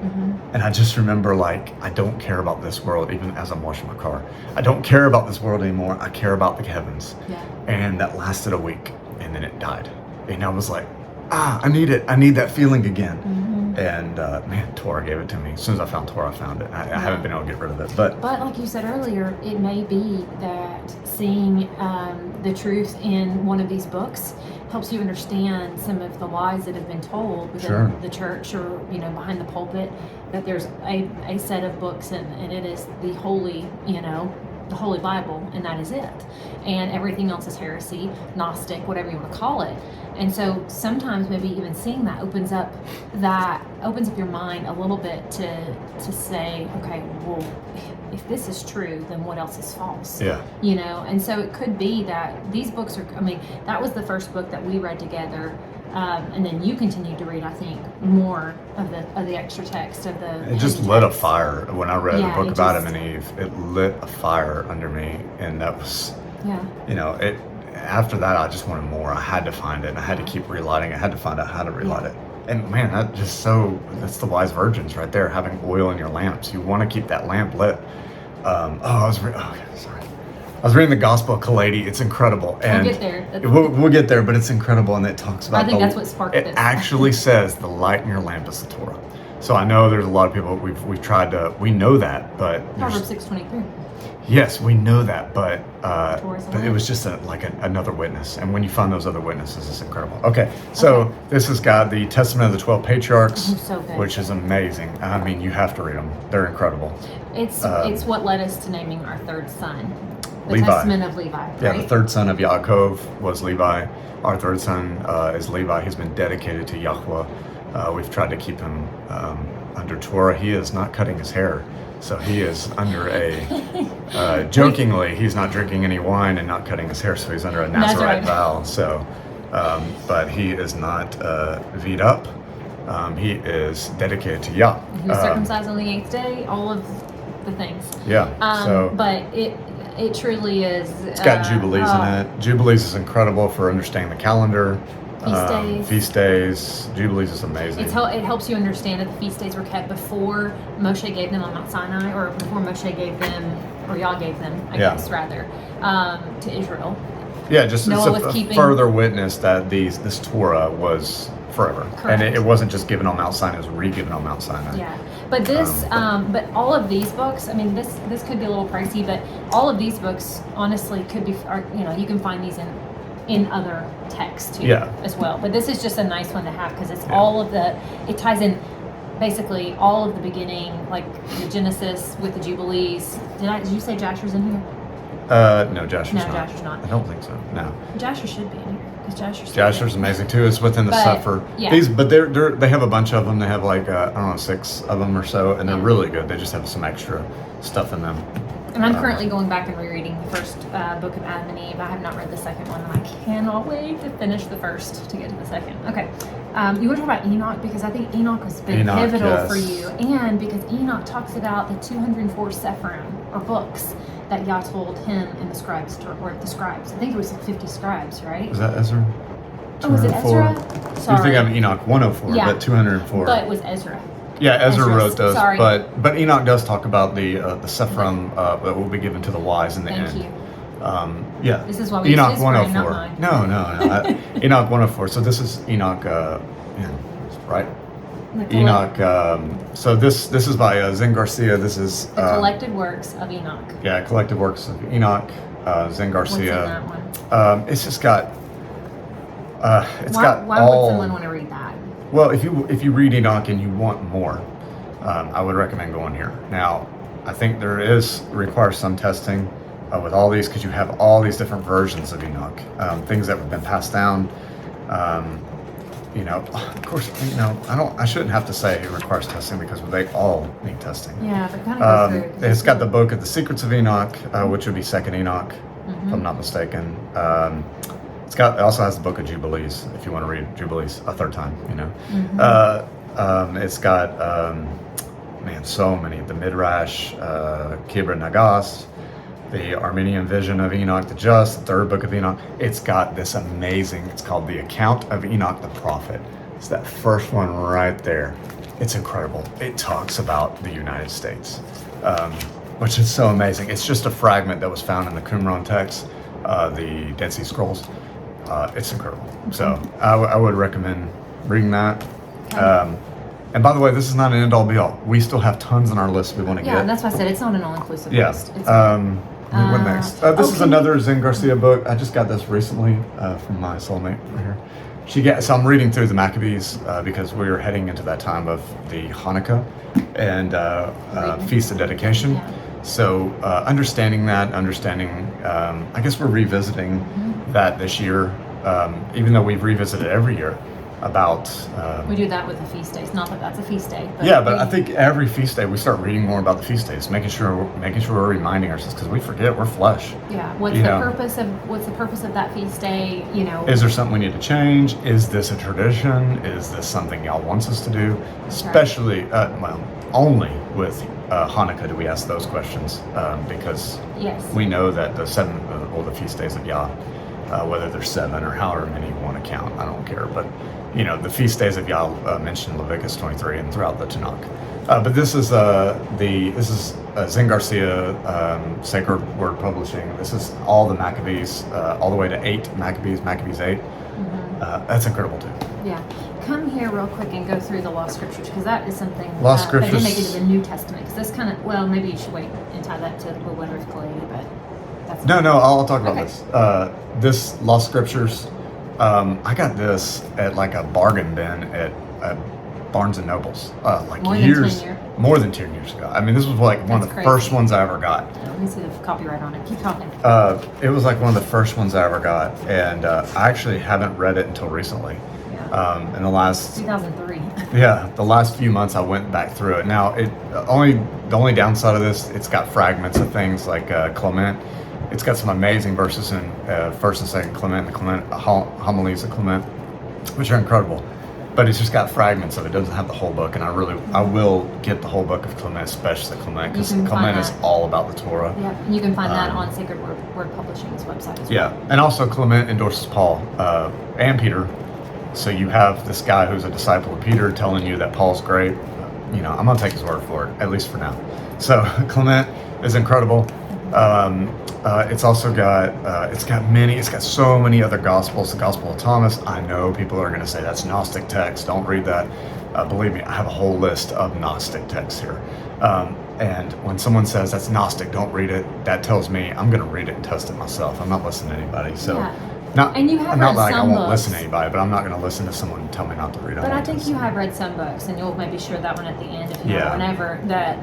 and I just remember I don't care about this world even as I'm washing my car. I don't care about this world anymore. I care about the heavens. Yeah. And that lasted a week, and then it died. And I was like, I need it. I need that feeling again. And man, Torah gave it to me. As soon as I found Torah, I found it. I haven't been able to get rid of it. But like you said earlier, it may be that seeing the truth in one of these books helps you understand some of the lies that have been told within the church or behind the pulpit, that there's a set of books and it is the holy the Holy Bible, and that is it, and everything else is heresy, Gnostic, whatever you want to call it. And so sometimes maybe even seeing that opens up your mind a little bit to say, okay, well, if this is true, then what else is false? Yeah. And so it could be that these books are, that was the first book that we read together. And then you continued to read, I think, more of the extra text of the. It just lit a fire when I read the book of Adam and Eve. It lit a fire under me, and that was. Yeah. It. After that, I just wanted more. I had to find it. And I had to keep relighting. I had to find out how to relight it. And man, that's the wise virgins right there, having oil in your lamps. You want to keep that lamp lit. I was reading the Gospel of Kailedy. It's incredible. And we'll get there. We'll get there, but it's incredible, and it talks about. I think that's what sparked this. It actually says the light in your lamp is the Torah. So I know there's a lot of people we've tried to. We know that, but Proverbs 6:23. Yes, we know that, but it was just another witness. And when you find those other witnesses, it's incredible. Okay, so this has got the Testament of the 12 Patriarchs, so good. Which is amazing. I mean, you have to read them. They're incredible. It's what led us to naming our third son. Levi. Testament of Levi, right? Yeah, the third son of Yaakov was Levi. Our third son is Levi. He's been dedicated to Yahweh. We've tried to keep him under Torah. He is not cutting his hair. So he is under jokingly, he's not drinking any wine and not cutting his hair, so he's under a Nazirite vow. So, but he is not V'd up. He is dedicated to Yah. He was circumcised on the 8th day, all of the things. Yeah. But it truly is. It's got Jubilees in it. Jubilees is incredible for understanding the calendar. Feast days. Jubilees is amazing. It helps you understand that the feast days were kept before Moshe gave them on Mount Sinai, or before Moshe gave them, or Yah gave them, I guess, rather, to Israel. Yeah, just it's a further witness that this Torah was forever. Correct. And it wasn't just given on Mount Sinai, it was re-given on Mount Sinai. Yeah, but but all of these books, I mean, this could be a little pricey, but all of these books, honestly, could be, you can find these in other texts too, as well. But this is just a nice one to have because it's all of it ties in basically all of the beginning, like the Genesis with the Jubilees. Did you say Jasher's in here? No, Jasher's not. No, Jasher's not. I don't think so. No. Jasher should be in here because Jasher's amazing too. It's within the Cepher. Yeah. But they have a bunch of them. They have like I don't know, 6 of them or so, and they're really good. They just have some extra stuff in them. And I'm currently going back and rereading the first book of Adam and Eve. I have not read the second one, and I cannot wait to finish the first to get to the second. Okay. You want to talk about Enoch? Because I think Enoch has been pivotal for you. And because Enoch talks about the 204 Sephirim, or books, that Yah told him in the scribes, or the scribes. I think it was like 50 scribes, right? Was that Ezra? Oh, was it Ezra? Sorry. You're thinking of Enoch 104, but 204. But it was Ezra. Yeah, Ezra wrote those, sorry. but Enoch does talk about the Sephirim that will be given to the wise in the end. Thank you. Yeah. This is why we Enoch use his 104. brain, not No. Enoch 104. So this is Enoch, right? Enoch. So this is by Zen Garcia. This is the collected works of Enoch. Yeah, collected works of Enoch. Zen Garcia. What's in that one? It's just got. Why would someone want to read that? Well, if you read Enoch and you want more, I would recommend going here. Now, I think requires some testing with all these because you have all these different versions of Enoch, things that have been passed down. Of course, I shouldn't have to say it requires testing because they all need testing. Yeah, but kind of go through. It's got the book of the Secrets of Enoch, which would be Second Enoch, if I'm not mistaken. It also has the book of Jubilees, if you want to read Jubilees a third time, It's got, so many. The Midrash, Kibra Nagas, the Armenian vision of Enoch the Just, the third book of Enoch. It's got this amazing, it's called The Account of Enoch the Prophet. It's that first one right there. It's incredible. It talks about the United States, which is so amazing. It's just a fragment that was found in the Qumran text, the Dead Sea Scrolls. It's incredible. So I would recommend reading that. And by the way, this is not an end all be all. We still have tons on our list we want to get. Yeah, that's why I said it's not an all-inclusive list. What next? This is another Zen Garcia book. I just got this recently from my soulmate right here. So I'm reading through the Maccabees because we're heading into that time of the Hanukkah and Feast of Dedication. Yeah. So understanding, I guess we're revisiting that this year, even though we've revisited every year about. We do that with the feast days. Not that that's a feast day. But I think every feast day we start reading more about the feast days, making sure we're reminding ourselves because we forget we're flesh. Yeah. What's the purpose of that feast day? Is there something we need to change? Is this a tradition? Is this something y'all wants us to do? Especially, only with Hanukkah do we ask those questions because we know that the the feast days of Yah, whether there's 7 or however many you want to count, I don't care. But the feast days of Yah mentioned in Leviticus 23 and throughout the Tanakh. But this is Zen Garcia Sacred Word Publishing. This is all the Maccabees, all the way to 8 Maccabees 8. That's incredible too. Yeah. Come here real quick and go through the Lost Scriptures because that is something Lost that Scriptures. didn't make it to the New Testament because this kind of maybe you should wait and tie that to the letter of Kailedy, but that's no I'll talk about this. This Lost Scriptures, I got this at like a bargain bin at Barnes and Nobles, like More than years, 10 years. more than 10 years ago. I mean, this was like one of the first ones I ever got. Let me see the copyright on it. Keep talking. It was like one of the first ones I ever got, and I actually haven't read it until recently. Yeah. In the last 2003. Yeah, the last few months I went back through it. Now, the only downside of this, it's got fragments of things like Clement. It's got some amazing verses in First and Second Clement, the homilies of Clement, which are incredible. But it's just got fragments of it. It doesn't have the whole book, and I will get the whole book of Clement, especially Clement, because Clement is all about the Torah. Yeah, and you can find that on Sacred Word Publishing's website as well. Yeah, and also Clement endorses Paul and Peter. So you have this guy who's a disciple of Peter telling you that Paul's great. You know, I'm gonna take his word for it, at least for now. So Clement is incredible. It's also got it's got so many other gospels. The Gospel of Thomas. I know people are gonna say that's Gnostic text. Don't read that. Believe me, I have a whole list of Gnostic texts here. And when someone says that's Gnostic, don't read it. That tells me I'm gonna read it and test it myself. I'm not listening to anybody. So. Yeah. And you have not like I won't books. listen to anybody, but I'm not going to listen to someone tell me not to read them. But I think you have read some books, and you'll maybe share that one at the end if you know whenever that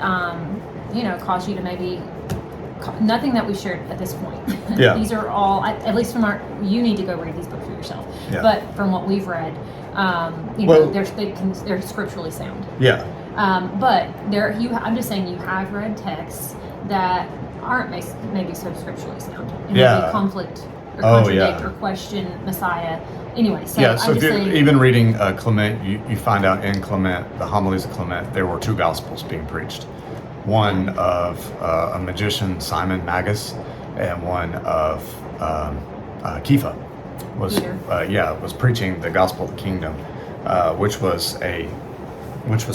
cause you to maybe nothing that we shared at this point. Yeah. These are all at least from you need to go read these books for yourself. Yeah. But from what we've read, they're scripturally sound. Yeah. But I'm just saying you have read texts that aren't maybe so scripturally sound. And maybe conflict. Or contradict or question Messiah. Anyway, so yeah. So I'm if you're saying, even reading Clement, you find out in Clement, the homilies of Clement, there were two gospels being preached. One of a magician, Simon Magus, and one of Kepha was preaching the gospel of the kingdom, which was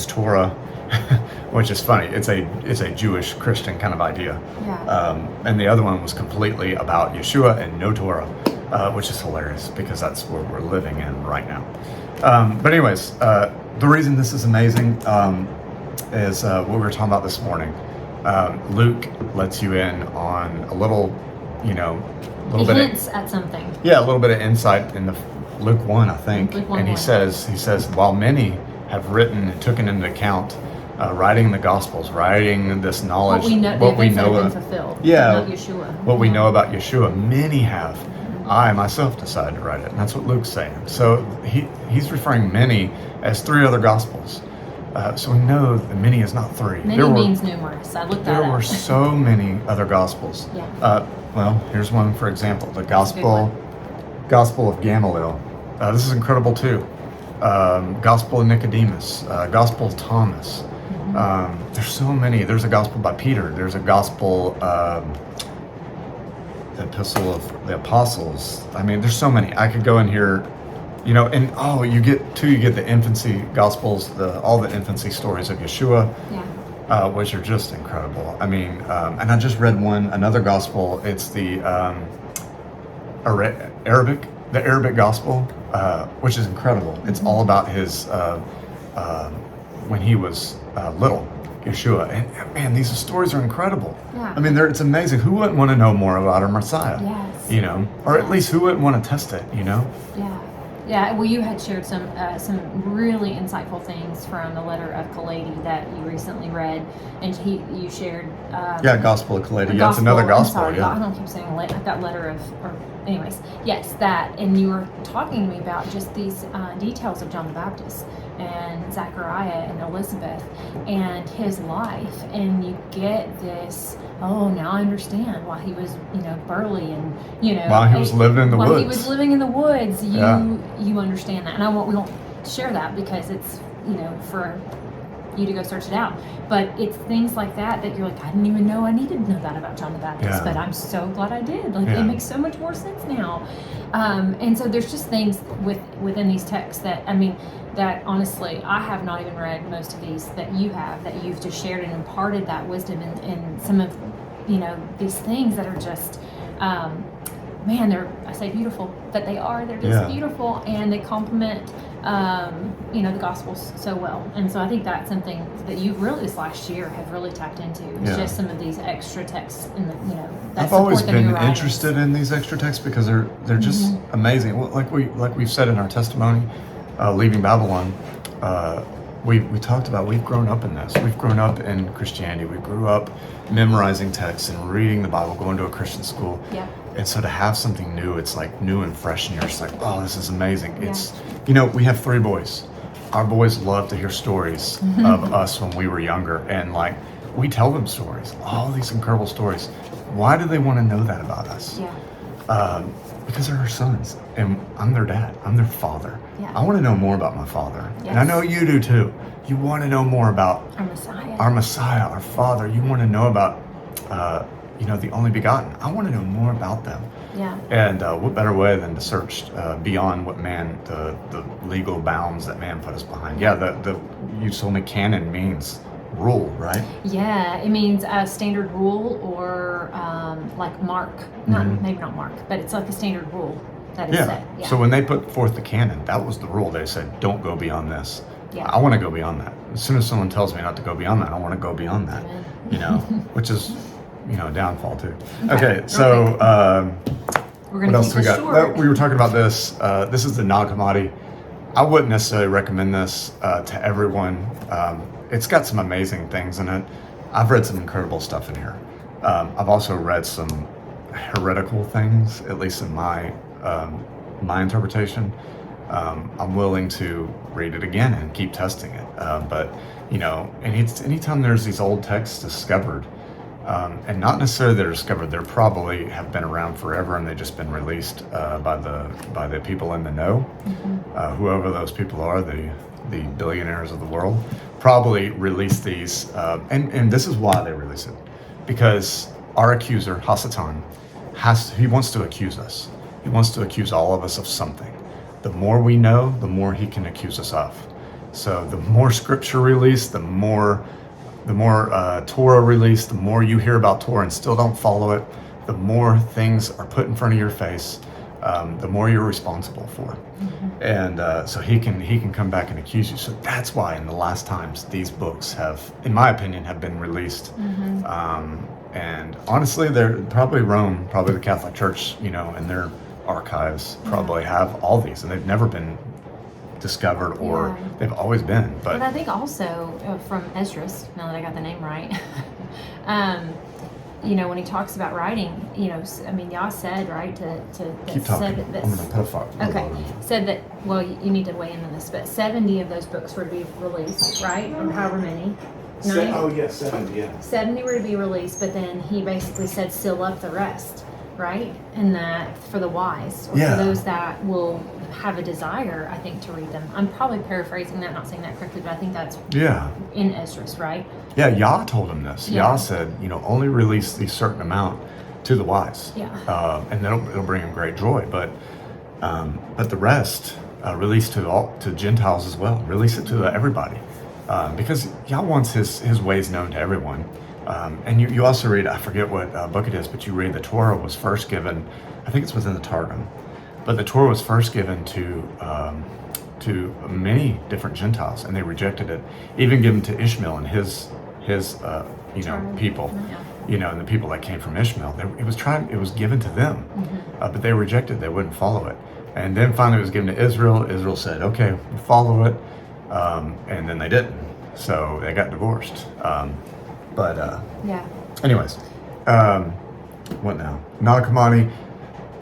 Torah. Which is funny. It's a Jewish Christian kind of idea. Yeah. And the other one was completely about Yeshua and no Torah, which is hilarious because that's where we're living in right now. But anyways, the reason this is amazing is what we were talking about this morning. Luke lets you in on a little bit hints at something. Yeah, a little bit of insight in the Luke 1, I think. Luke 1, and he says, while many have written and taken into account writing the Gospels, writing this knowledge, what we know of fulfilled. Yeah, not Yeshua. What we know about Yeshua, many have. I myself decided to write it, and that's what Luke's saying. So he's referring many as three other Gospels. So we know that many is not three. Many means numerous. I looked that up. There were so many other Gospels. Yeah. Well, here's one for example: the Gospel of Gamaliel. This is incredible too. Gospel of Nicodemus, Gospel of Thomas. There's so many. There's a Gospel by Peter. There's a Gospel, the Epistle of the Apostles. I mean, there's so many. I could go in here, and you get the infancy Gospels, all the infancy stories of Yeshua, which are just incredible. I mean, and I just read another Gospel. It's the Arabic Gospel. Which is incredible. It's all about his when he was little, Yeshua. And man, these stories are incredible. Yeah. I mean, it's amazing. Who wouldn't want to know more about our Messiah? Yes. Or at least who wouldn't want to test it? Yeah. Yeah. Well, you had shared some really insightful things from the letter of Kailedy that you recently read, and you shared. Gospel of Kailedy. Yeah, it's another gospel. I don't keep saying that letter anyways, yes, that, and you were talking to me about just these details of John the Baptist and Zechariah and Elizabeth and his life, and you get this. Oh, now I understand why he was, burly and while he was living in the woods. While he was living in the woods, you understand that, and we won't share that because it's for you to go search it out. But it's things like that you're like, I didn't even know I needed to know that about John the Baptist, but I'm so glad I did. It makes so much more sense now. And so there's just things within these texts that honestly, I have not even read most of these that you've just shared and imparted that wisdom in some of, these things that are just, I say beautiful, but they're just beautiful, and they complement, the Gospels so well. And so I think that's something that you really this last year have really tapped into. It's just some of these extra texts in the, that I've always been new writings. interested in these extra texts because they're just amazing. Well, like we've said in our testimony, leaving Babylon, we talked about, we've grown up in this. We've grown up in Christianity. We grew up memorizing texts and reading the Bible, going to a Christian school. Yeah. And so to have something new, it's like new and fresh, and you're just like, oh, this is amazing. Yeah. It's, we have 3 boys. Our boys love to hear stories of us when we were younger, and like, we tell them stories, all these incredible stories. Why do they want to know that about us? Yeah. Because they're our sons, and I'm their dad. I'm their father. Yeah. I want to know more about my father. Yes. And I know you do too. You want to know more about our Messiah, our Father. You want to know about, the only begotten. I want to know more about them. Yeah. And what better way than to search beyond what man, the legal bounds that man put us behind. Yeah, you told me canon means rule, right? Yeah, it means a standard rule, or like mark. Maybe not mark, but it's like a standard rule that is set. Yeah. So when they put forth the canon, that was the rule. They said, don't go beyond this. Yeah. I want to go beyond that. As soon as someone tells me not to go beyond that, I want to go beyond that. Which is, a downfall too. Okay, so we're gonna what else keep we this got? short. We were talking about this. This is the Nag Hammadi. I wouldn't necessarily recommend this to everyone. It's got some amazing things in it. I've read some incredible stuff in here. I've also read some heretical things, at least in my interpretation. I'm willing to read it again and keep testing it. But anytime there's these old texts discovered, and not necessarily they're discovered, they probably have been around forever, and they've just been released by the people in the know. Whoever those people are, the billionaires of the world, probably released these, and this is why they release it, because our accuser, Hasatan, he wants to accuse us. He wants to accuse all of us of something. The more we know, the more he can accuse us of. So the more scripture released, the more Torah released, the more you hear about Torah and still don't follow it, the more things are put in front of your face, the more you're responsible for. And so he can come back and accuse you. So that's why in the last times these books have, in my opinion, have been released. And honestly, they're probably Rome, probably the Catholic Church, in their archives probably have all these, and they've never been discovered, or they've always been. But I think also from Esdras, now that I got the name right, when he talks about writing, Yah said, right, keep talking. Said that, I'm going to put a fuck. Okay, said that, well, you need to weigh in on this, but 70 of those books were to be released, right, or however many. 70, yeah. 70 were to be released, but then he basically said seal up the rest, right? And that for the wise, or for those that will have a desire, I think, to read them. I'm probably paraphrasing that, not saying that correctly, but I think that's in Esdras, right? Yeah, Yah told him this. Yah said, only release the certain amount to the wise. And it'll bring him great joy. But the rest, release to Gentiles as well. Release it to everybody. Because Yah wants his ways known to everyone. And you also read, I forget what book it is, but you read the Torah was first given, I think it's within the Targum, but the Torah was first given to many different Gentiles, and they rejected it. Even given to Ishmael and his people, and the people that came from Ishmael. It was given to them, but they rejected. They wouldn't follow it. And then finally it was given to Israel. Israel said, okay, we'll follow it. And then they didn't. So they got divorced. Anyways, what now? Nag Hammadi,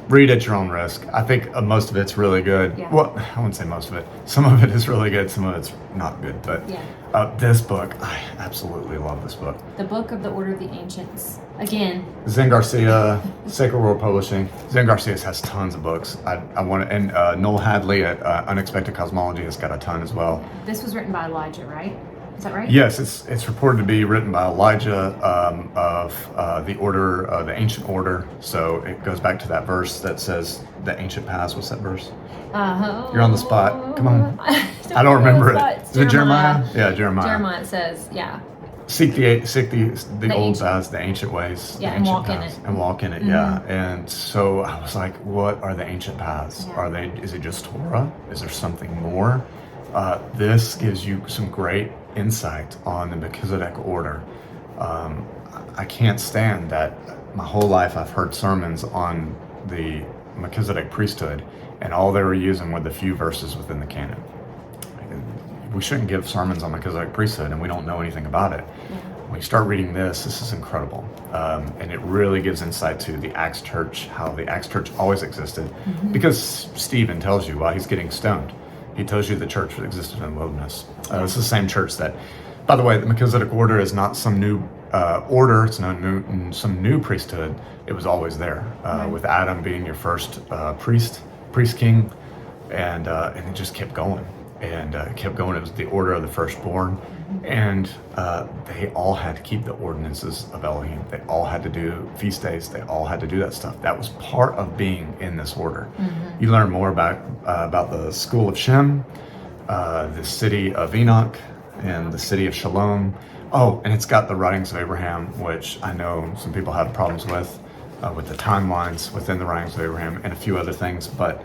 read at your own risk. I think most of it's really good. Well, I wouldn't say most of it. Some of it is really good. Some of it's not good. But this book, I absolutely love this book. The Book of the Order of the Ancients. Again, Zen Garcia, Sacred World Publishing. Zen Garcia has tons of books. And Noel Hadley at Unexpected Cosmology has got a ton as well. This was written by Elijah, right? Is that right? Yes, it's reported to be written by Elijah of the order, the ancient order. So it goes back to that verse that says the ancient paths. What's that verse? You're on the spot. Come on. I don't remember it. Is it Jeremiah? Yeah, Jeremiah. Jeremiah says, seek the old paths, the ancient ways, the and ancient walk paths, in it. and walk in it. And so I was like, what are the ancient paths? Is it just Torah? Is there something more? This gives you some great insight on the Melchizedek order. I can't stand that my whole life I've heard sermons on the Melchizedek priesthood, and all they were using were the few verses within the canon. we shouldn't give sermons on Melchizedek priesthood and we don't know anything about it. Yeah. When you start reading this is incredible. And it really gives insight to the Acts church, how the Acts church always existed. Because Stephen tells you while he's getting stoned, he tells you the church existed in the wilderness. It's the same church that, by the way, the Melchizedek order is not some new order, it's not some new priesthood. It was always there, with Adam being your first priest king, and it just kept going. And it kept going. It was the order of the firstborn. And they all had to keep the ordinances of Elohim. They all had to do feast days. They all had to do that stuff. That was part of being in this order. You learn more about the school of Shem, the city of Enoch, and the city of Shalom. Oh, and it's got the writings of Abraham, which I know some people have problems with the timelines within the writings of Abraham and a few other things. But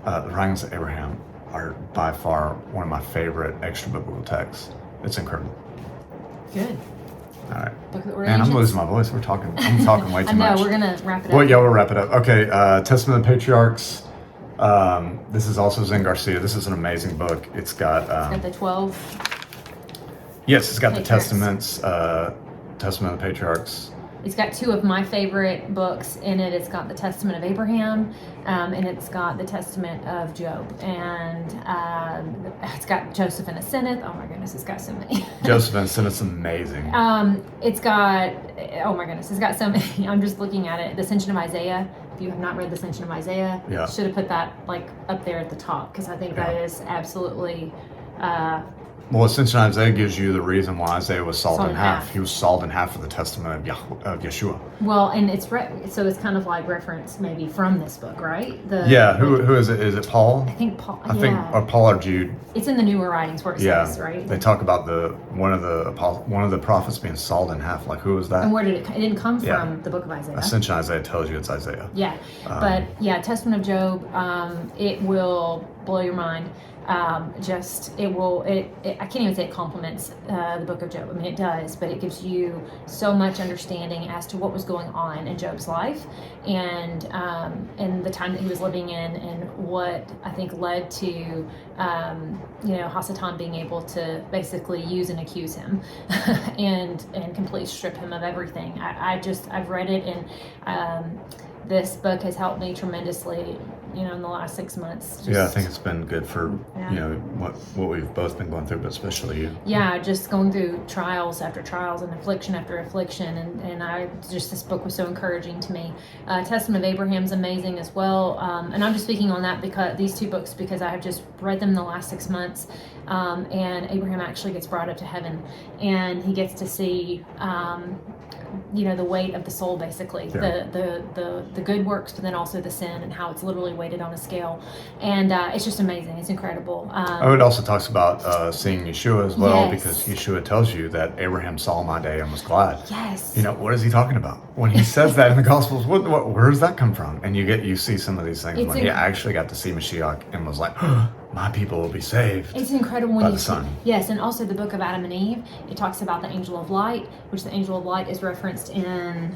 the writings of Abraham are by far one of my favorite extra biblical texts. It's incredible. Good. All right. Book of the Man, I'm Ordinations. losing my voice. I'm talking way too I know, much. we're gonna wrap it up. Well, yeah, we'll wrap it up. Okay, Testament of the Patriarchs. This is also Zen Garcia. This is an amazing book. It's got Got the 12. yes, it's got the Patriarchs. Testaments, Testament of the Patriarchs. It's got two of my favorite books in it. It's got the Testament of Abraham, and it's got the Testament of Job, and it's got Joseph and Asenath. Oh my goodness, it's got so many. Joseph and Asenath's amazing. It's got, oh my goodness, it's got so many. I'm just looking at it. The Ascension of Isaiah. If you have not read the Ascension of Isaiah, Yeah. should have put that like up there at the top, because I think that is absolutely. Well, Ascension Isaiah gives you the reason why Isaiah was sawed in half. He was sawed in half for the Testament of Yeshua. Well, and it's so it's kind of like reference maybe from this book, right? Who is it? Is it Paul? I think Paul. I think, or Paul or Jude. It's in the newer writings where it says, right? They talk about one of the prophets being sawed in half. Like, who was that? And where did it? It didn't come from the book of Isaiah. Ascension Isaiah tells you it's Isaiah. Yeah, but yeah, Testament of Job. It will blow your mind. I can't even say it complements the book of Job. I mean, it does, but it gives you so much understanding as to what was going on in Job's life, and the time that he was living in, and what I think led to Hasatan being able to basically use and accuse him, and completely strip him of everything. I've read it, and this book has helped me tremendously, in the last 6 months. I think it's been good for, what we've both been going through, but especially you. Yeah, just going through trials after trials and affliction after affliction. And this book was so encouraging to me. Testament of Abraham's amazing as well. And I'm just speaking on that because these two books, because I have just read them in the last 6 months. And Abraham actually gets brought up to heaven, and he gets to see, the weight of the soul, basically, the good works, but then also the sin, and how it's literally weighted on a scale. And it's just amazing. It's incredible. It also talks about seeing Yeshua as well, Yes. because Yeshua tells you that Abraham saw my day and was glad. Yes. What is he talking about when he says that in the Gospels? Where does that come from? And you see some of these things when he actually got to see Mashiach and was like, my people will be saved. It's incredible when by you the Son. Yes, and also the book of Adam and Eve. It talks about the angel of light, which the angel of light is referenced in.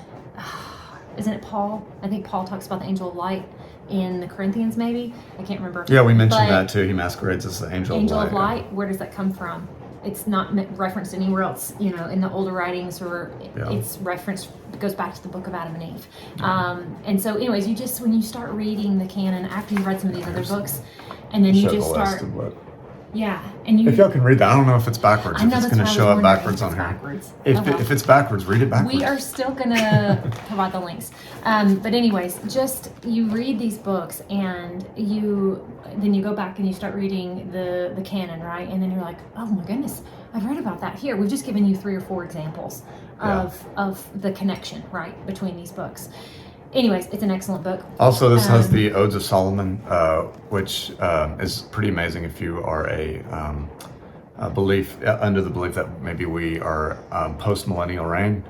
Isn't it Paul? I think Paul talks about the angel of light in the Corinthians, maybe. I can't remember. Yeah, we mentioned that too. He masquerades as the angel of light. Angel of light. Where does that come from? It's not referenced anywhere else, in the older writings, or it's referenced. It goes back to the book of Adam and Eve. And so, anyways, when you start reading the canon after you've read some of these other books, and then you just start. Yeah, and if y'all can read that, I don't know if it's backwards. If it's going to show up backwards on here. Backwards. If it's backwards, read it backwards. We are still going to provide the links. But anyways, just you read these books, and then you go back and you start reading the canon, right? And then you're like, oh my goodness, I've read about that here. We've just given you 3 or 4 examples of the connection, right, between these books. Anyways, it's an excellent book. Also, this has the Odes of Solomon, which is pretty amazing if you are under the belief that maybe we are post-millennial reign,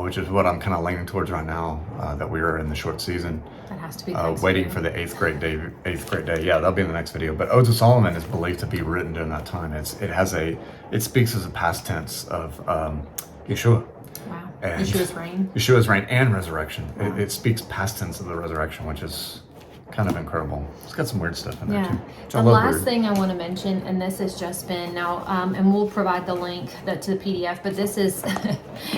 which is what I'm kind of leaning towards right now, that we are in the short season. That has to be waiting for the eighth great day. Yeah, that'll be in the next video. But Odes of Solomon is believed to be written during that time. It speaks as a past tense of Yeshua. Wow. And Yeshua's reign. Yeshua's reign and resurrection. Wow. It speaks past tense of the resurrection, which is kind of incredible. It's got some weird stuff in there too. The last thing I want to mention, and this has just been now, and we'll provide the link to the PDF, but this is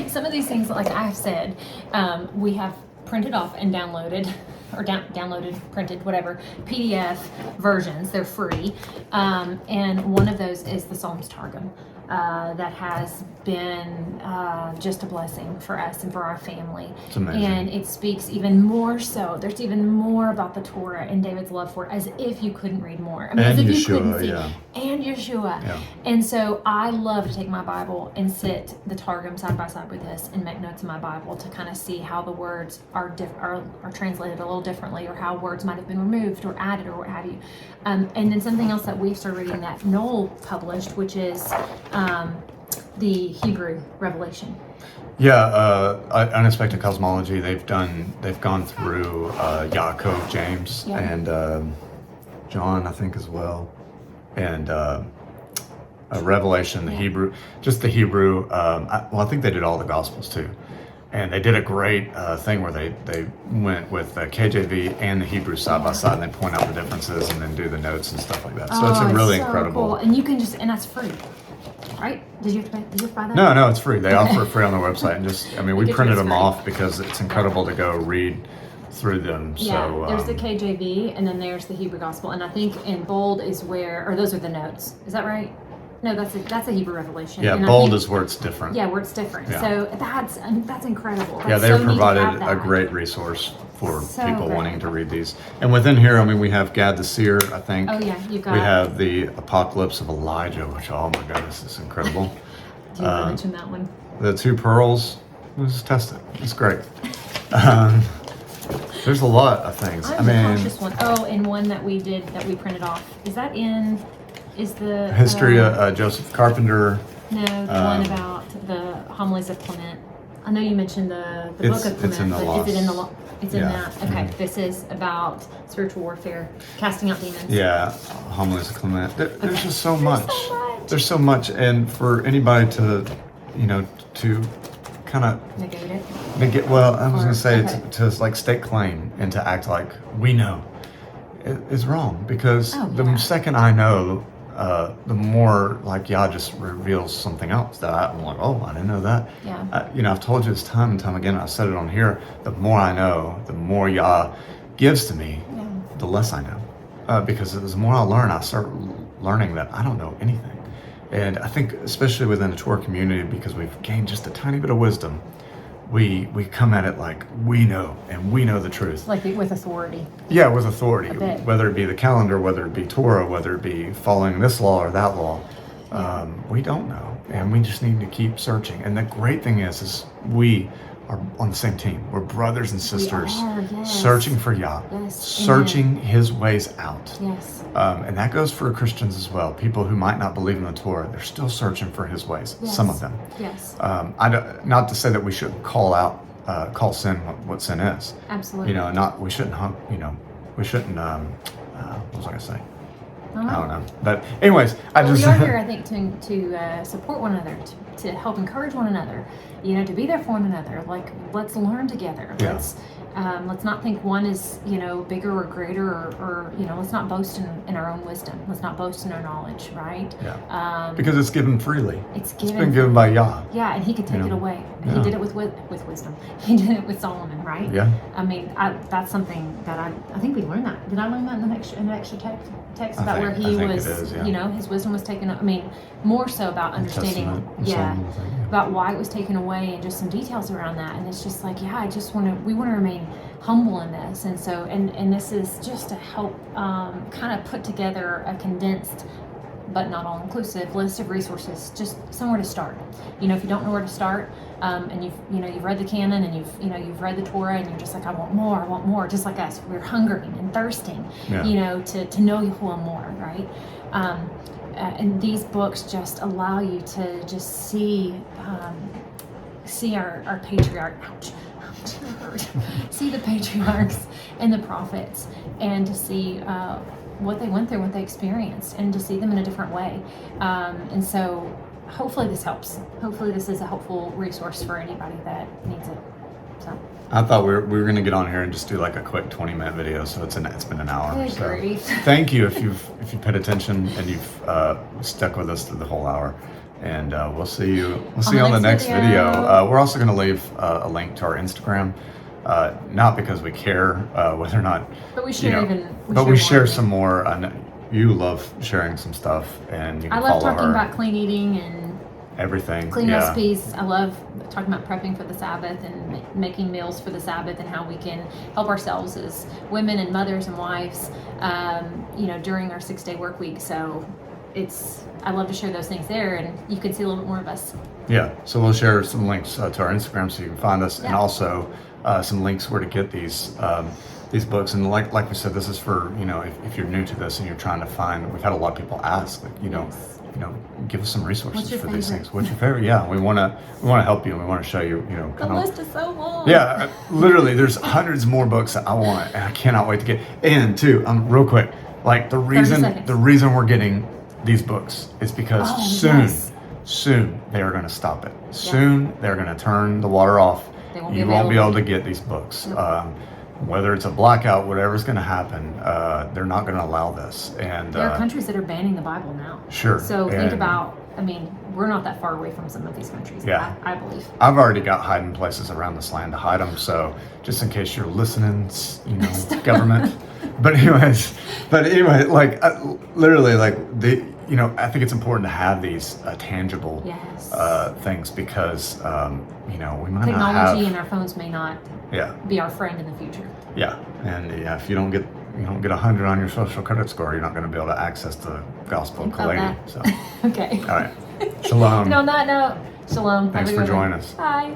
some of these things, like I've said, we have printed off and downloaded, or downloaded, printed, whatever, PDF versions. They're free. And one of those is the Psalms Targum. That has been just a blessing for us and for our family. It's amazing. And it speaks even more so. There's even more about the Torah and David's love for it, as if you couldn't read more. I mean, and as if Yeshua, you couldn't see. yeah. And Yeshua. Yeah. And so I love to take my Bible and sit the Targum side by side with this and make notes in my Bible to kind of see how the words are translated a little differently, or how words might have been removed or added or what have you. And then something else that we've started reading that Noel published, which is the Hebrew Revelation. Yeah, Unexpected Cosmology. They've gone through Yaakov, James, and John, I think, as well, and Revelation, the Hebrew, just the Hebrew. I think they did all the Gospels too, and they did a great thing where they went with the KJV and the Hebrew side by side, and they point out the differences and then do the notes and stuff like that. So it's a really incredible. Cool. And you can and that's free. Right? Did you have to buy that? No, it's free. They offer it free on their website, and we printed them off because it's incredible to go read through them. Yeah, so there's the KJV, and then there's the Hebrew Gospel, and I think in bold is where, or those are the notes. Is that right? No, that's a Hebrew Revelation. Yeah, and bold is where it's different. Yeah, where it's different. Yeah. So that's incredible. Yeah, they provided a great resource for people wanting to read these. And within here, I mean, we have Gad the Seer, I think. Oh yeah, you got. We have the Apocalypse of Elijah, which, oh my goodness, is incredible. Do you want to mention that one? The two pearls. Let's test it. It's great. There's a lot of things. I'm the cautious one. Oh, and one that we printed off. Is that in? Is the history of Joseph Carpenter? No, the one about the homilies of Clement. I know you mentioned the book of Clement, but is it in the law? It's in that. Okay, This is about spiritual warfare, casting out demons. Yeah, homilies of Clement. There's just so much. There's so much, and for anybody to, to kind of negate it. Well, I was going to say to like stake claim and to act like we know is wrong, because the second I know, the more like Yah just reveals something else that I'm like, oh, I didn't know that. Yeah. I've told you this time and time again. I've said it on here. The more I know, the more Yah gives to me, the less I know. Because the more I learn, I start learning that I don't know anything. And I think, especially within the Torah community, because we've gained just a tiny bit of wisdom, we come at it like we know, and we know the truth. Like with authority. Yeah, with authority. Whether it be the calendar, whether it be Torah, whether it be following this law or that law, we don't know, and we just need to keep searching. And the great thing is we are on the same team. We're brothers and sisters, searching for Yah, searching His ways out. Yes. And that goes for Christians as well. People who might not believe in the Torah, they're still searching for His ways. Some of them. Yes. Not to say that we shouldn't call sin what sin is. Absolutely. We shouldn't. We shouldn't. What was I gonna say? I don't know. But anyways, we are here, I think, to support one another, to help encourage one another, to be there for one another. Like, let's learn together. Yeah. Let's not think one is, bigger or greater, or let's not boast in our own wisdom. Let's not boast in our knowledge, right? Yeah. Because it's given freely. It's been given by Yah. Yeah, and He could take it away. Yeah. He did it with wisdom. He did it with Solomon, right? Yeah. I mean, that's something that I think we learned that. Did I learn that in an extra text about where he was, his wisdom was taken up? I mean, more so about understanding, about why it was taken away, and just some details around that. And it's just like, we want to remain humble in this, and so and this is just to help kind of put together a condensed but not all inclusive list of resources, just somewhere to start. If you don't know where to start, and you've read the canon, and you've read the Torah, and you're just like, I want more, just like us. We're hungering and thirsting, to know Yahuwah more, right? And these books just allow you to just see our patriarch. Ouch. See the patriarchs and the prophets, and to see what they went through, what they experienced, and to see them in a different way. And so hopefully this helps. Hopefully this is a helpful resource for anybody that needs it. So I thought we were going to get on here and just do like a quick 20-minute video, so it's been an hour. Good So grief. thank you if you paid attention and you've stuck with us through the whole hour. And we'll see you on the next video. We're also going to leave a link to our Instagram, not because we care whether or not, but we share we share some more. You love sharing some stuff, and you can I love follow talking her. about clean eating and Everything. clean Yeah. recipes. I love talking about prepping for the Sabbath and making meals for the Sabbath and how we can help ourselves as women and mothers and wives, during our 6-day work week. So I love to share those things there, and you can see a little bit more of us. Yeah. So we'll share some links to our Instagram so you can find us, and also some links where to get these books. And like we said, this is for if you're new to this and you're trying to find. We've had a lot of people ask, like give us some resources for these things. What's your favorite? Yeah, we want to help you, and we want to show you. The list is so long. Yeah, literally, there's hundreds more books that I want, and I cannot wait to get. And too, real quick, like the reason we're getting these books is because soon they are going to stop it. Soon they're going to turn the water off. You won't be able to get these books. Nope. Whether it's a blackout, whatever's going to happen, they're not going to allow this. And there are countries that are banning the Bible now. Sure. So think about, we're not that far away from some of these countries. Yeah. I believe. I've already got hiding places around this land to hide them. So just in case you're listening, government. But anyway, like literally, like I think it's important to have these tangible things because we might technology not have and our phones may not be our friend in the future. Yeah, and if you don't get 100 on your social credit score, you're not going to be able to access the gospel of Kailedy. So okay. All right. Shalom. And on that note, shalom. Thanks for joining us. Bye.